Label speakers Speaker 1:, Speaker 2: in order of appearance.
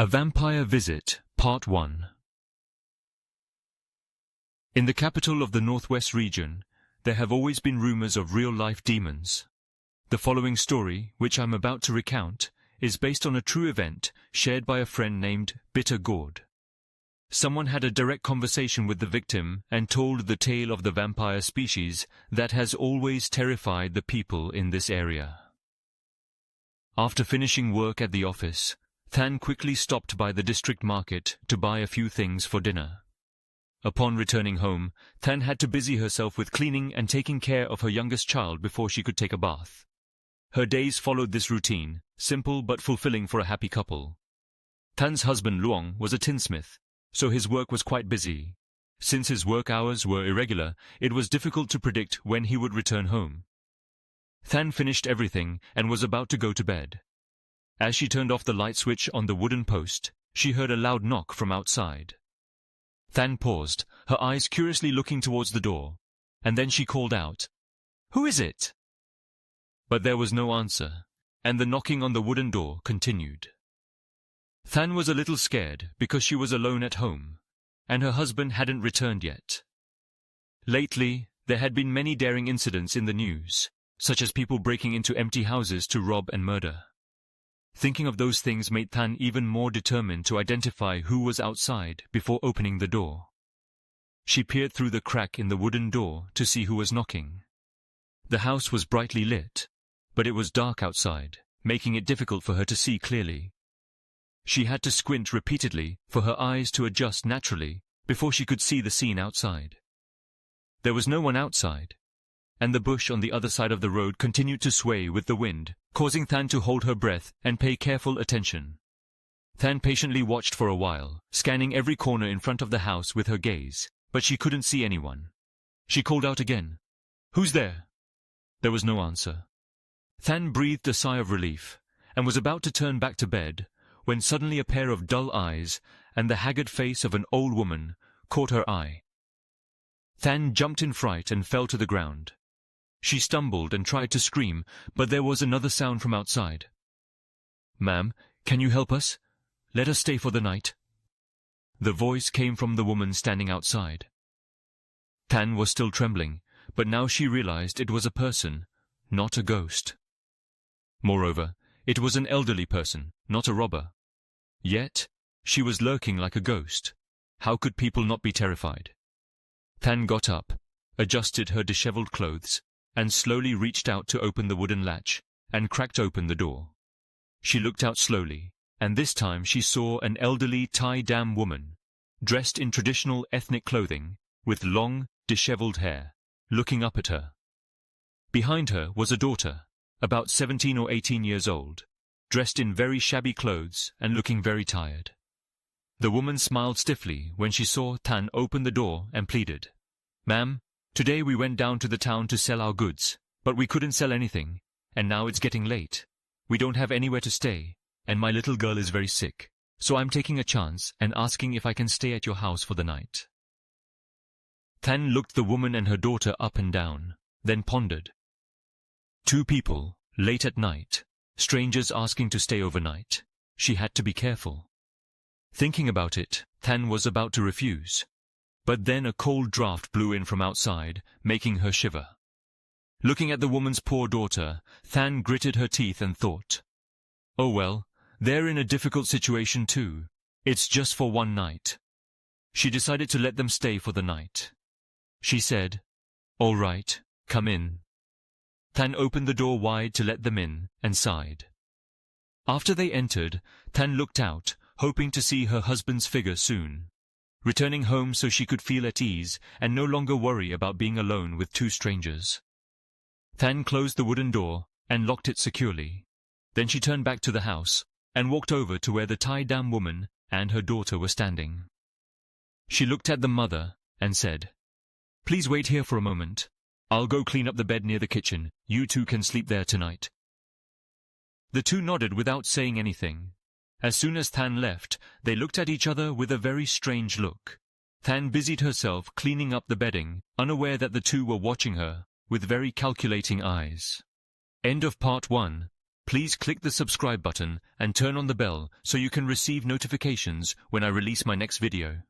Speaker 1: A Vampire Visit, Part 1. In the capital of the Northwest region, there have always been rumors of real-life demons. The following story, which I'm about to recount, is based on a true event shared by a friend named Bitter Gourd. Someone had a direct conversation with the victim and told the tale of the vampire species that has always terrified the people in this area. After finishing work at the office, Than quickly stopped by the district market to buy a few things for dinner. Upon returning home, Than had to busy herself with cleaning and taking care of her youngest child before she could take a bath. Her days followed this routine, simple but fulfilling for a happy couple. Than's husband Luong was a tinsmith, so his work was quite busy. Since his work hours were irregular, it was difficult to predict when he would return home. Than finished everything and was about to go to bed. As she turned off the light switch on the wooden post, she heard a loud knock from outside. Than paused, her eyes curiously looking towards the door, and then she called out, "Who is it?" But there was no answer, and the knocking on the wooden door continued. Than was a little scared because she was alone at home, and her husband hadn't returned yet. Lately, there had been many daring incidents in the news, such as people breaking into empty houses to rob and murder. Thinking of those things made Than even more determined to identify who was outside before opening the door. She peered through the crack in the wooden door to see who was knocking. The house was brightly lit, but it was dark outside, making it difficult for her to see clearly. She had to squint repeatedly for her eyes to adjust naturally before she could see the scene outside. There was no one outside, and the bush on the other side of the road continued to sway with the wind, causing Than to hold her breath and pay careful attention. Than patiently watched for a while, scanning every corner in front of the house with her gaze, but she couldn't see anyone. She called out again, "Who's there?" There was no answer. Than breathed a sigh of relief, and was about to turn back to bed, when suddenly a pair of dull eyes and the haggard face of an old woman caught her eye. Than jumped in fright and fell to the ground. She stumbled and tried to scream, but there was another sound from outside. "Ma'am, can you help us? Let us stay for the night." The voice came from the woman standing outside. Than was still trembling, but now she realized it was a person, not a ghost. Moreover, it was an elderly person, not a robber. Yet, she was lurking like a ghost. How could people not be terrified? Than got up, adjusted her disheveled clothes, and slowly reached out to open the wooden latch, and cracked open the door. She looked out slowly, and this time she saw an elderly Thai Dam woman, dressed in traditional ethnic clothing, with long, disheveled hair, looking up at her. Behind her was a daughter, about 17 or 18 years old, dressed in very shabby clothes and looking very tired. The woman smiled stiffly when she saw Than open the door and pleaded, "Ma'am, today we went down to the town to sell our goods, but we couldn't sell anything, and now it's getting late. We don't have anywhere to stay, and my little girl is very sick, so I'm taking a chance and asking if I can stay at your house for the night." Than looked the woman and her daughter up and down, then pondered. Two people, late at night, strangers asking to stay overnight. She had to be careful. Thinking about it, Than was about to refuse. But then a cold draft blew in from outside, making her shiver. Looking at the woman's poor daughter, Than gritted her teeth and thought, "Oh well, they're in a difficult situation too. It's just for one night." She decided to let them stay for the night. She said, "All right, come in." Than opened the door wide to let them in, and sighed. After they entered, Than looked out, hoping to see her husband's figure soon, returning home so she could feel at ease and no longer worry about being alone with two strangers. Than closed the wooden door and locked it securely. Then she turned back to the house and walked over to where the Thai Dam woman and her daughter were standing. She looked at the mother and said, "Please wait here for a moment. I'll go clean up the bed near the kitchen. You two can sleep there tonight." The two nodded without saying anything. As soon as Than left, they looked at each other with a very strange look. Than busied herself cleaning up the bedding, unaware that the two were watching her with very calculating eyes. End of Part 1. Please click the subscribe button and turn on the bell so you can receive notifications when I release my next video.